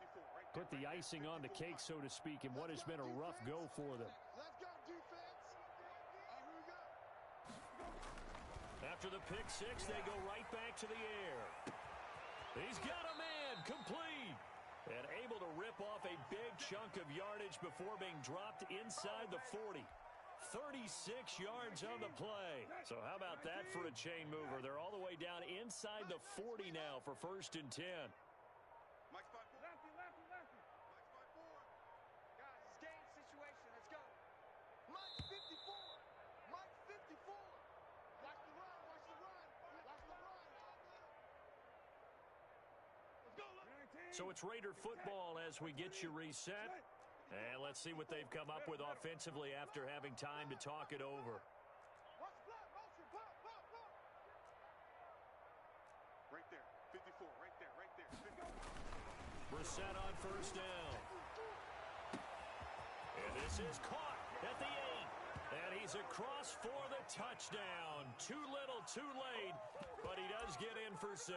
put the icing on the cake, so to speak, in what has been a rough go for them.
Let's go, defense. Here we go.
After the pick six, they go right back to the air. He's got a man, complete. And able to rip off a big chunk of yardage before being dropped inside the 40. 36 yards on the play. So how about that for a chain mover? They're all the way down inside the 40 now for 1st and 10.
Mike's by 4. Lefty. Mike's by 4. Guys, it's game situation. Let's go. Mike's 54. Mike's 54. Watch the run. Watch the run. Let's go.
So it's Raider football as we get you reset. And let's see what they've come up with offensively after having time to talk it over.
Right there. 54. Right there. 54.
Brissett on 1st down. And this is caught at the 8. And he's across for the touchdown. Too little, too late. But he does get in for 6.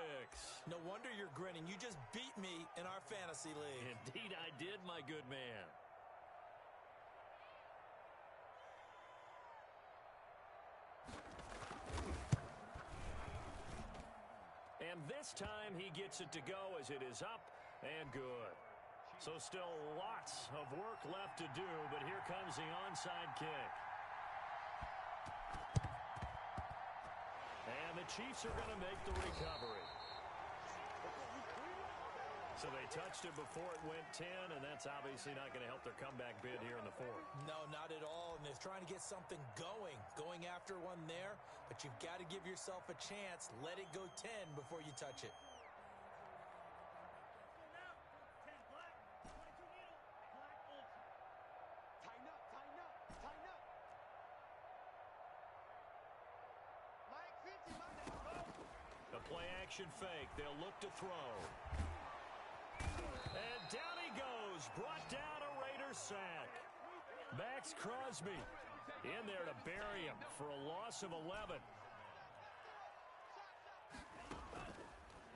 No wonder you're grinning. You just beat me in our fantasy league.
Indeed I did, my good man. And this time he gets it to go as it is up and good. So still lots of work left to do, but here comes the onside kick. And the Chiefs are going to make the recovery. So they touched it before it went 10, and that's obviously not going to help their comeback bid here in the 4th.
No, not at all. And they're trying to get something going after one there. But you've got to give yourself a chance. Let it go 10 before you touch it.
Tighten up. Mike 50.
The play action fake. They'll look to throw. And down he goes. Brought down a Raider sack. Max Crosby in there to bury him for a loss of 11.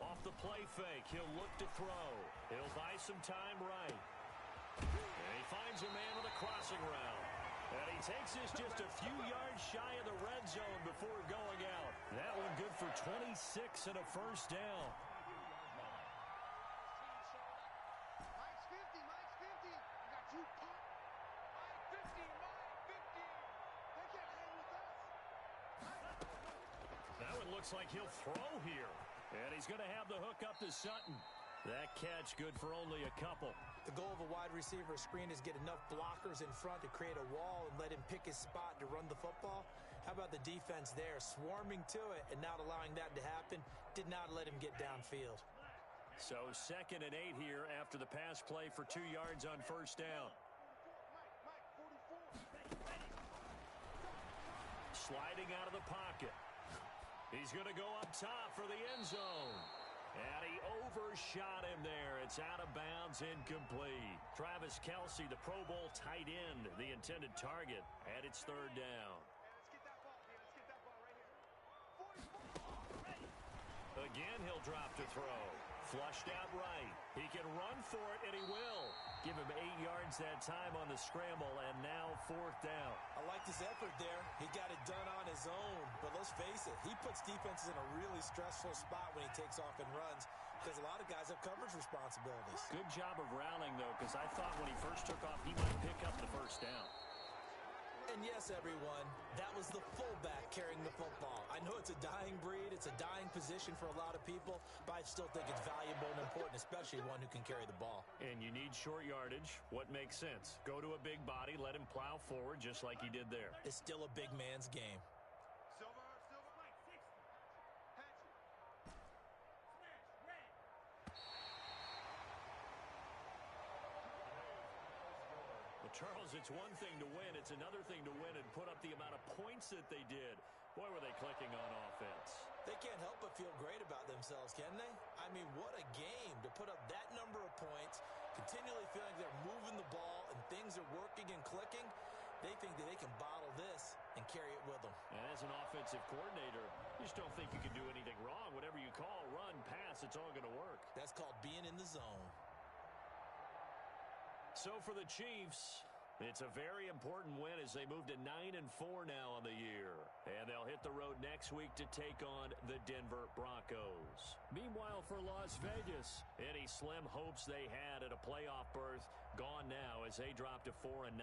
Off the play fake. He'll look to throw. He'll buy some time right. And he finds a man with a crossing route. And he takes this just a few yards shy of the red zone before going out. That one good for 26 and a 1st down.
Mike's 50. I got you. Mike 50. They can't hang with us.
That one looks like he'll throw here. And he's going to have the hook up to Sutton. That catch good for only a couple.
The goal of a wide receiver screen is get enough blockers in front to create a wall and let him pick his spot to run the football. How about the defense there, swarming to it and not allowing that to happen? Did not let him get downfield.
So 2nd and 8 here after the pass play for 2 yards on 1st down.
Mike 44.
Sliding out of the pocket. He's going to go up top for the end zone. And he overshot him there. It's out of bounds, incomplete. Travis Kelce, the Pro Bowl tight end, the intended target, and it's 3rd down.
Let's get that ball, man. Let's get that ball right here.
Again, he'll drop to throw. Flushed out right. He can run for it, and he will. Give him 8 yards that time on the scramble, and now 4th down.
I liked his effort there. He got it done on his own. But let's face it, he puts defenses in a really stressful spot when he takes off and runs because a lot of guys have coverage responsibilities.
Good job of rallying, though, because I thought when he first took off, he might pick up the 1st down.
And yes, everyone, that was the fullback carrying the football. I know it's a dying breed. It's a dying position for a lot of people, but I still think it's valuable and important, especially one who can carry the ball.
And you need short yardage. What makes sense? Go to a big body, let him plow forward just like he did there.
It's still a big man's game.
Silver. Mike 60. Hatchet. Smash.
It's one thing to win. It's another thing to win and put up the amount of points that they did. Boy, were they clicking on offense.
They can't help but feel great about themselves, can they? I mean, what a game to put up that number of points, continually feeling like they're moving the ball and things are working and clicking. They think that they can bottle this and carry it with them.
And as an offensive coordinator, you just don't think you can do anything wrong. Whatever you call, run, pass, it's all going to work.
That's called being in the zone.
So for the Chiefs, it's a very important win as they move to 9-4 now on the year. And they'll hit the road next week to take on the Denver Broncos. Meanwhile, for Las Vegas, any slim hopes they had at a playoff berth gone now as they drop to 4-9.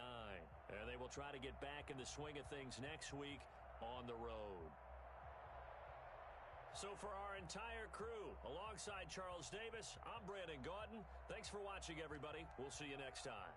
And they will try to get back in the swing of things next week on the road. So for our entire crew, alongside Charles Davis, I'm Brandon Gaudin. Thanks for watching, everybody. We'll see you next time.